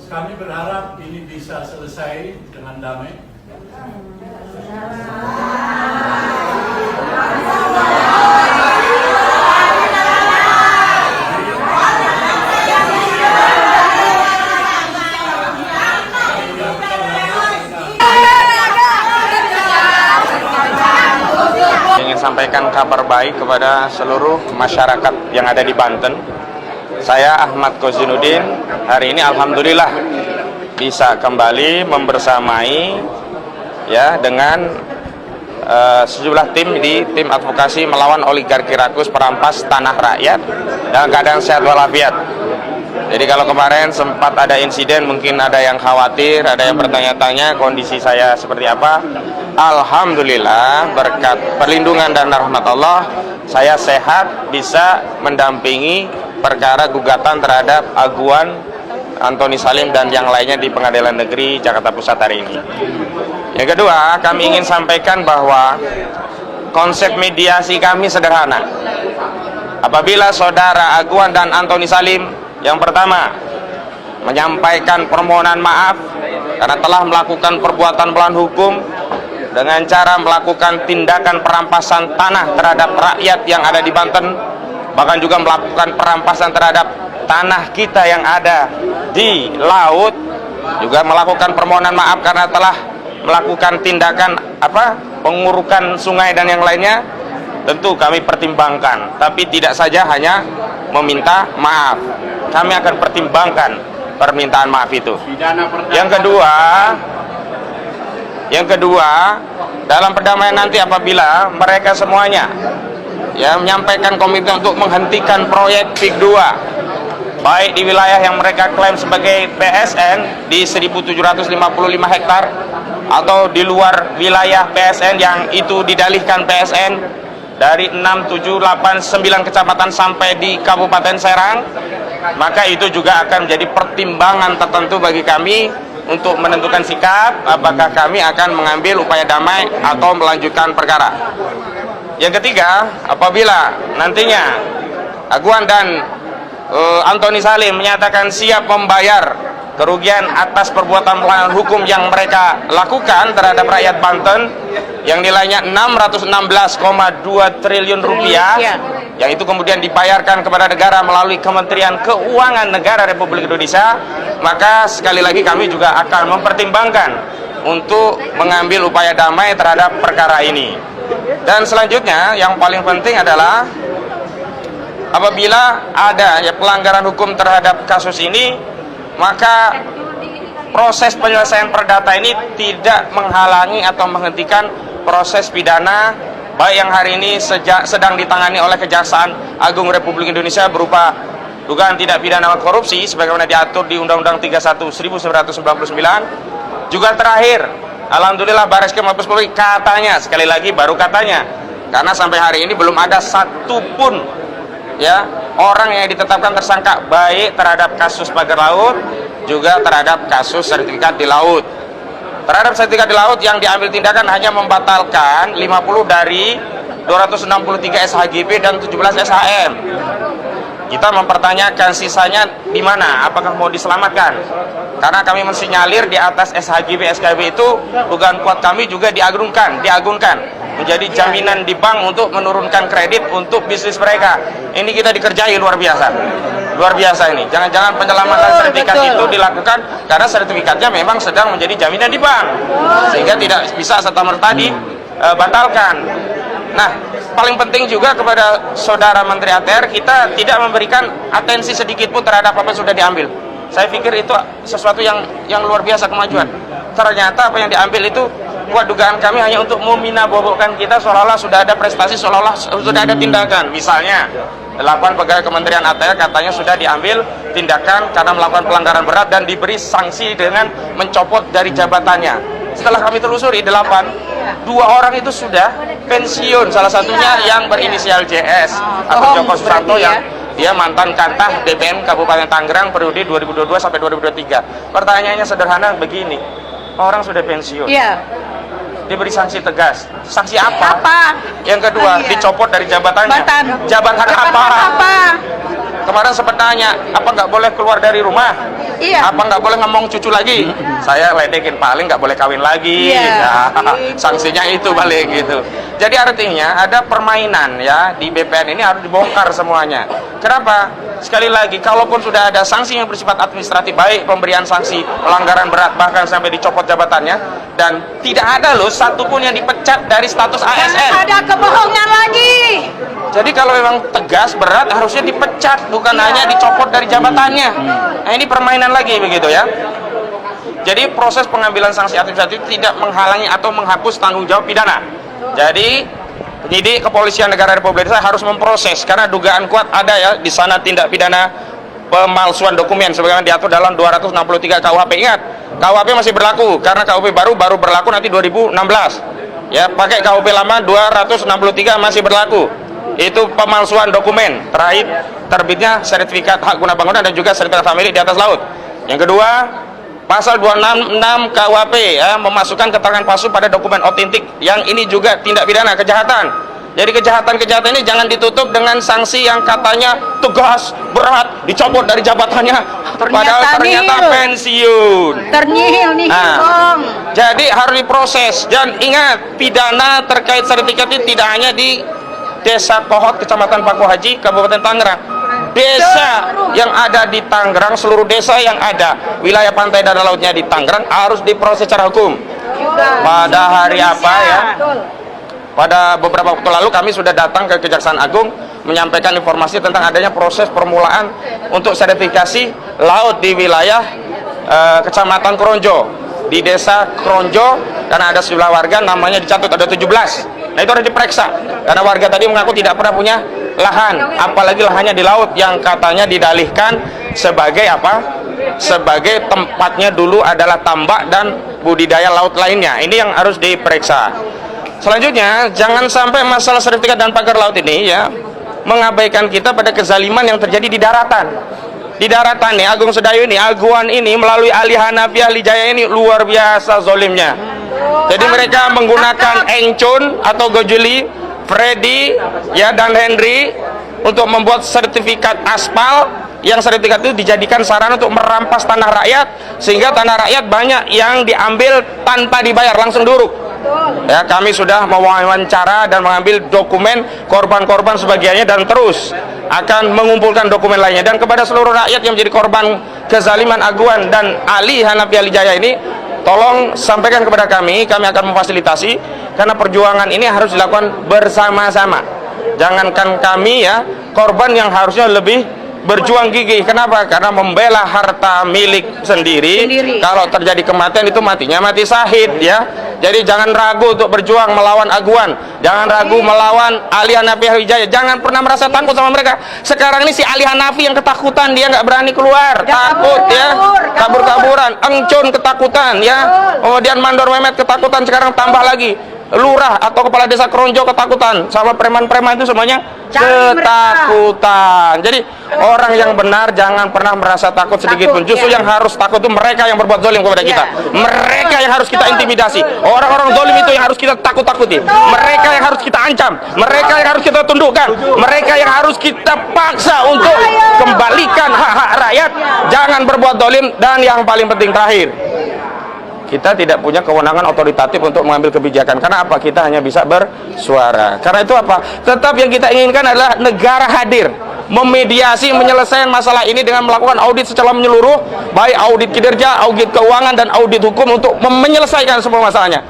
Kami berharap ini bisa selesai dengan damai. Ingin sampaikan kabar baik kepada seluruh masyarakat yang ada di Banten. Saya Ahmad Kozinuddin, hari ini alhamdulillah bisa kembali membersamai ya dengan sejumlah tim di tim advokasi melawan oligarki rakus perampas tanah rakyat dalam keadaan sehat walafiat. Jadi kalau kemarin sempat ada insiden, mungkin ada yang khawatir, ada yang bertanya-tanya kondisi saya seperti apa. Alhamdulillah berkat perlindungan dan rahmat Allah, saya sehat, bisa mendampingi perkara gugatan terhadap Aguan, Antoni Salim dan yang lainnya di Pengadilan Negeri Jakarta Pusat hari ini. Yang kedua, kami ingin sampaikan bahwa konsep mediasi kami sederhana. Apabila saudara Aguan dan Antoni Salim, yang pertama menyampaikan permohonan maaf karena telah melakukan perbuatan melawan hukum dengan cara melakukan tindakan perampasan tanah terhadap rakyat yang ada di Banten, bahkan juga melakukan perampasan terhadap tanah kita yang ada di laut, juga melakukan permohonan maaf karena telah melakukan tindakan pengurukan sungai dan yang lainnya. Tentu kami pertimbangkan, tapi tidak saja hanya meminta maaf, kami akan pertimbangkan permintaan maaf itu. Yang kedua, dalam perdamaian nanti apabila mereka semuanya ya menyampaikan komitmen untuk menghentikan proyek PIK 2 baik di wilayah yang mereka klaim sebagai PSN di 1755 hektar atau di luar wilayah PSN yang itu didalihkan PSN dari 6, 7, 8, 9 kecamatan sampai di Kabupaten Serang, maka itu juga akan menjadi pertimbangan tertentu bagi kami untuk menentukan sikap apakah kami akan mengambil upaya damai atau melanjutkan perkara. Yang ketiga, apabila nantinya Aguan dan Antoni Salim menyatakan siap membayar kerugian atas perbuatan pelanggaran hukum yang mereka lakukan terhadap rakyat Banten yang nilainya 616,2 triliun rupiah, yang itu kemudian dibayarkan kepada negara melalui Kementerian Keuangan Negara Republik Indonesia, maka sekali lagi kami juga akan mempertimbangkan untuk mengambil upaya damai terhadap perkara ini. Dan selanjutnya yang paling penting adalah apabila ada pelanggaran hukum terhadap kasus ini, maka proses penyelesaian perdata ini tidak menghalangi atau menghentikan proses pidana baik yang hari ini sedang ditangani oleh Kejaksaan Agung Republik Indonesia berupa dugaan tindak pidana korupsi sebagaimana diatur di Undang-Undang 31 1999. Juga terakhir, alhamdulillah Bareskrim Mabes Polri katanya, sekali lagi baru katanya, karena sampai hari ini belum ada satupun ya orang yang ditetapkan tersangka baik terhadap kasus pagar laut juga terhadap kasus sertifikat di laut. Terhadap sertifikat di laut yang diambil tindakan hanya membatalkan 50 dari 263 SHGB dan 17 SHM. Kita mempertanyakan sisanya di mana, apakah mau diselamatkan? Karena kami mensinyalir di atas SHGB SKB itu dugaan kuat kami juga diagungkan menjadi jaminan di bank untuk menurunkan kredit untuk bisnis mereka. Ini kita dikerjai luar biasa ini. Jangan-jangan penyelamatan sertifikat itu dilakukan karena sertifikatnya memang sedang menjadi jaminan di bank, sehingga tidak bisa serta-merta dibatalkan. Nah, paling penting juga kepada saudara Menteri ATR, kita tidak memberikan atensi sedikit pun terhadap apa yang sudah diambil. Saya pikir itu sesuatu yang luar biasa kemajuan. Ternyata apa yang diambil itu buat dugaan kami hanya untuk memina-bobokkan kita seolah-olah sudah ada prestasi, seolah-olah sudah ada tindakan. Misalnya 8 pegawai Kementerian ATR katanya sudah diambil tindakan karena melakukan pelanggaran berat dan diberi sanksi dengan mencopot dari jabatannya. Setelah kami telusuri 2 orang itu sudah pensiun, salah satunya yang berinisial JS atau Joko Susanto yang dia mantan Kantah DPM Kabupaten Tangerang periode 2022 sampai 2023. Pertanyaannya sederhana begini, orang sudah pensiun, diberi sanksi tegas. Sanksi apa? Yang kedua, dicopot dari jabatannya. Jabatan apa? Kemarin sempat tanya, apa nggak boleh keluar dari rumah? Iya. Apa nggak boleh ngomong cucu lagi? Saya ledekin, paling nggak boleh kawin lagi. Iya. Ya, sanksinya itu balik gitu. Jadi artinya ada permainan ya di BPN ini harus dibongkar semuanya. Kenapa? Sekali lagi, kalaupun sudah ada sanksi yang bersifat administratif, baik pemberian sanksi pelanggaran berat bahkan sampai dicopot jabatannya, dan tidak ada loh satupun yang dipecat dari status ASN. Jangan ada kebohongan lagi. Jadi kalau memang tegas berat harusnya dipecat, bukan hanya dicopot dari jabatannya. Nah ini permainan lagi begitu ya. Jadi proses pengambilan sanksi administratif tidak menghalangi atau menghapus tanggung jawab pidana. Jadi penyidik kepolisian negara Republik Indonesia harus memproses karena dugaan kuat ada ya di sana tindak pidana pemalsuan dokumen sebagaimana diatur dalam 263 KUHP. Ingat, KUHP masih berlaku karena KUHP baru berlaku nanti 2016. Ya, pakai KUHP lama 263 masih berlaku. Itu pemalsuan dokumen, terakhir terbitnya sertifikat hak guna bangunan dan juga sertifikat famili di atas laut. Yang kedua, pasal 266 KUHP ya, memasukkan keterangan palsu pada dokumen otentik, yang ini juga tindak pidana kejahatan. Jadi kejahatan-kejahatan ini jangan ditutup dengan sanksi yang katanya tegas, berat, dicopot dari jabatannya, padahal ternyata pensiun. Ternyihil nih, Bang. Jadi harus diproses, dan ingat, pidana terkait sertifikat ini tidak hanya di Desa Kohot, Kecamatan Paku Haji, Kabupaten Tangerang. Desa yang ada di Tangerang, seluruh desa yang ada wilayah pantai dan lautnya di Tangerang harus diproses secara hukum. Pada hari apa ya? Pada beberapa waktu lalu kami sudah datang ke Kejaksaan Agung menyampaikan informasi tentang adanya proses permulaan untuk sertifikasi laut di wilayah Kecamatan Kronjo. Di Desa Kronjo, karena ada sejumlah warga namanya dicatut ada 17. Nah itu harus diperiksa karena warga tadi mengaku tidak pernah punya lahan, apalagi lahannya di laut yang katanya didalihkan sebagai apa? Sebagai tempatnya dulu adalah tambak dan budidaya laut lainnya. Ini yang harus diperiksa. Selanjutnya, jangan sampai masalah sertifikat dan pagar laut ini ya mengabaikan kita pada kezaliman yang terjadi di daratan. Di daratan nih, Agung Sedayu ini, Aguan ini melalui Ali Hanafi Ali Jaya ini luar biasa zolimnya. Jadi mereka menggunakan Engcun atau Gojuli, Freddy ya dan Henry untuk membuat sertifikat aspal, yang sertifikat itu dijadikan sarana untuk merampas tanah rakyat, sehingga tanah rakyat banyak yang diambil tanpa dibayar, langsung duruk. Ya, kami sudah mewawancara dan mengambil dokumen korban-korban sebagiannya dan terus akan mengumpulkan dokumen lainnya. Dan kepada seluruh rakyat yang menjadi korban kezaliman Aguan dan Ali Hanafi Ali Jaya ini, tolong sampaikan kepada kami akan memfasilitasi, karena perjuangan ini harus dilakukan bersama-sama. Jangankan kami ya, korban yang harusnya lebih berjuang gigih. Kenapa? Karena membela harta milik sendiri. Kalau terjadi kematian itu matinya mati syahid ya. Jadi jangan ragu untuk berjuang melawan Aguan, jangan ragu melawan Ali Hanafi Ali Jaya. Jangan pernah merasa takut sama mereka. Sekarang ini si Ali Hanafi yang ketakutan, dia nggak berani keluar, takut ya, kabur-kaburan. Engcun ketakutan ya, kemudian Mandor Mehmet ketakutan, sekarang tambah lagi lurah atau kepala desa Kronjo ketakutan, sama preman-preman itu semuanya ketakutan. Jadi orang yang benar jangan pernah merasa takut sedikit pun. Justru yang harus takut itu mereka yang berbuat zalim kepada kita. Mereka yang harus kita intimidasi. Orang-orang zalim itu yang harus kita takut-takuti. Mereka yang harus kita ancam. Mereka yang harus kita tundukkan. Mereka yang harus kita paksa untuk kembalikan hak-hak rakyat. Jangan berbuat zalim. Dan yang paling penting terakhir, kita tidak punya kewenangan otoritatif untuk mengambil kebijakan. Karena apa? Kita hanya bisa bersuara. Karena itu apa? Tetap yang kita inginkan adalah negara hadir, memediasi, menyelesaikan masalah ini dengan melakukan audit secara menyeluruh, baik audit kinerja, audit keuangan, dan audit hukum untuk menyelesaikan semua masalahnya.